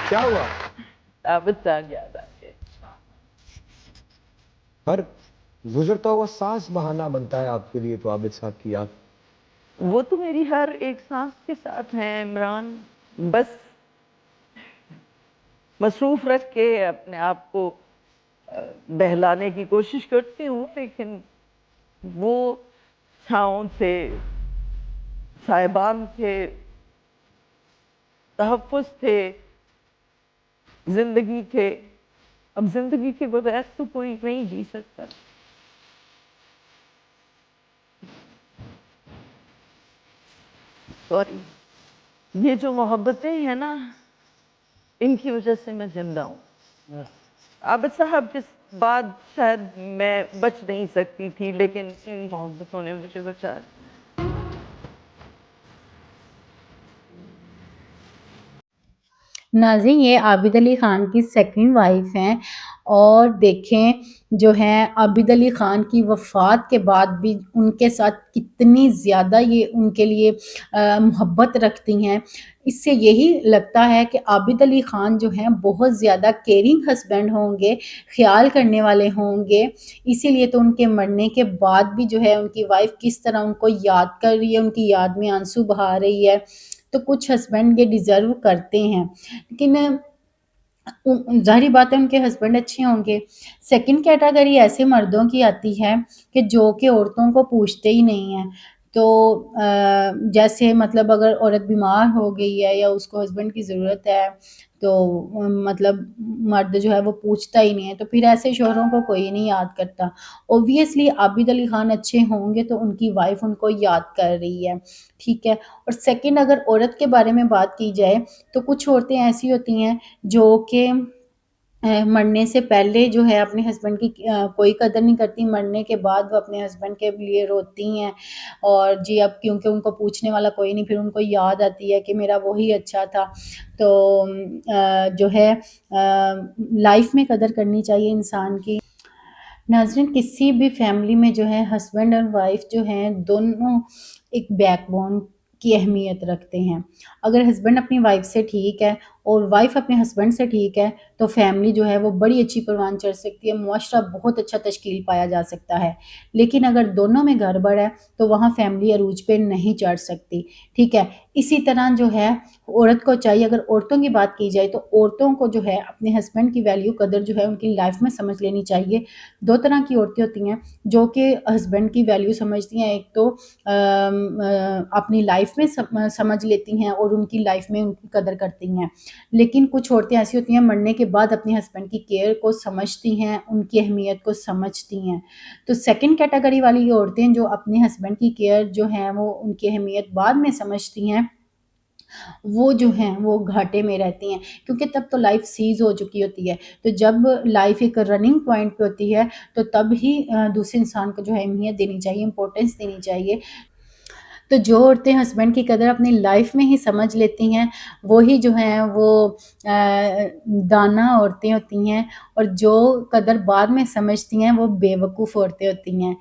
کیا ہوا؟ عابد آ گیا تھا کہ ہر گزرتا ہوا سانس بہانہ بنتا ہے آپ کے لیے تو عابد صاحب کی یاد. وہ تو میری ہر ایک سانس کے ساتھ ہیں عمران. بس مصروف رکھ کے اپنے آپ کو بہلانے کی کوشش کرتی ہوں، لیکن وہ چھاؤں تھے، صاحبان تھے، تحفظ تھے، زندگی تھے. اب زندگی کے بغیر تو کوئی نہیں جی سکتا. سوری. یہ جو محبتیں ہیں نا، ان کی وجہ سے میں زندہ ہوں. عابد صاحب کے بعد شاید میں بچ نہیں سکتی تھی، لیکن ان محبتوں نے مجھے بچایا. ناظرین یہ عابد علی خان کی سیکنڈ وائف ہیں، اور دیکھیں جو ہیں عابد علی خان کی وفات کے بعد بھی ان کے ساتھ کتنی زیادہ یہ ان کے لیے محبت رکھتی ہیں. اس سے یہی لگتا ہے کہ عابد علی خان جو ہیں بہت زیادہ کیئرنگ ہسبینڈ ہوں گے، خیال کرنے والے ہوں گے. اسی لیے تو ان کے مرنے کے بعد بھی جو ہے ان کی وائف کس طرح ان کو یاد کر رہی ہے، ان کی یاد میں آنسو بہا رہی ہے. تو کچھ ہسبینڈ یہ ڈیزرو کرتے ہیں، لیکن ظاہری بات ہے ان کے ہسبینڈ اچھے ہوں گے. سیکنڈ کیٹیگری ایسے مردوں کی آتی ہے کہ جو کہ عورتوں کو پوچھتے ہی نہیں ہیں. تو جیسے مطلب اگر عورت بیمار ہو گئی ہے یا اس کو ہسبینڈ کی ضرورت ہے تو مطلب مرد جو ہے وہ پوچھتا ہی نہیں ہے، تو پھر ایسے شوہروں کو کوئی نہیں یاد کرتا. اوبویسلی عابد علی خان اچھے ہوں گے تو ان کی وائف ان کو یاد کر رہی ہے، ٹھیک ہے. اور سیکنڈ اگر عورت کے بارے میں بات کی جائے تو کچھ عورتیں ایسی ہوتی ہیں جو کہ مرنے سے پہلے جو ہے اپنے ہسبینڈ کی کوئی قدر نہیں کرتی، مرنے کے بعد وہ اپنے ہسبینڈ کے لیے روتی ہیں. اور جی اب کیونکہ ان کو پوچھنے والا کوئی نہیں، پھر ان کو یاد آتی ہے کہ میرا وہی اچھا تھا. تو جو ہے لائف میں قدر کرنی چاہیے انسان کی. ناظرین کسی بھی فیملی میں جو ہے ہسبینڈ اور وائف جو ہیں دونوں ایک بیک بون کی اہمیت رکھتے ہیں. اگر ہسبینڈ اپنی وائف سے ٹھیک ہے اور وائف اپنے ہسبینڈ سے ٹھیک ہے تو فیملی جو ہے وہ بڑی اچھی پروان چڑھ سکتی ہے، معاشرہ بہت اچھا تشکیل پایا جا سکتا ہے. لیکن اگر دونوں میں گڑبڑ ہے تو وہاں فیملی عروج پہ نہیں چڑھ سکتی، ٹھیک ہے. اسی طرح جو ہے عورت کو چاہیے، اگر عورتوں کی بات کی جائے تو عورتوں کو جو ہے اپنے ہسبینڈ کی ویلیو قدر جو ہے ان کی لائف میں سمجھ لینی چاہیے. دو طرح کی عورتیں ہوتی ہیں جو کہ ہسبینڈ کی ویلیو سمجھتی ہیں، ایک تو اپنی لائف میں سمجھ لیتی ہیں اور ان کی لائف میں ان کی قدر کرتی ہیں. لیکن کچھ عورتیں ایسی ہوتی ہیں مرنے کے بعد اپنے ہسبینڈ کی کیئر کو سمجھتی ہیں، ان کی اہمیت کو سمجھتی ہیں. تو سیکنڈ کیٹیگری والی عورتیں جو اپنے ہسبینڈ کی کیئر جو ہیں وہ ان کی اہمیت بعد میں سمجھتی ہیں، وہ جو ہیں وہ گھاٹے میں رہتی ہیں، کیونکہ تب تو لائف سیز ہو چکی ہوتی ہے. تو جب لائف ایک رننگ پوائنٹ پہ ہوتی ہے تو تب ہی دوسرے انسان کو جو ہے اہمیت دینی چاہیے، امپورٹنس دینی چاہیے. تو جو عورتیں ہسبینڈ کی قدر اپنی لائف میں ہی سمجھ لیتی ہیں وہی جو ہیں وہ دانا عورتیں ہوتی ہیں، اور جو قدر بعد میں سمجھتی ہیں وہ بے وقوف عورتیں ہوتی ہیں.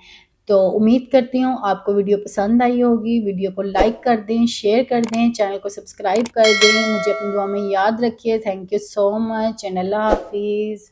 تو امید کرتی ہوں آپ کو ویڈیو پسند آئی ہوگی. ویڈیو کو لائک کر دیں، شیئر کر دیں، چینل کو سبسکرائب کر دیں. مجھے اپنی دعا میں یاد رکھیے. Thank you so much and اللہ حافظ.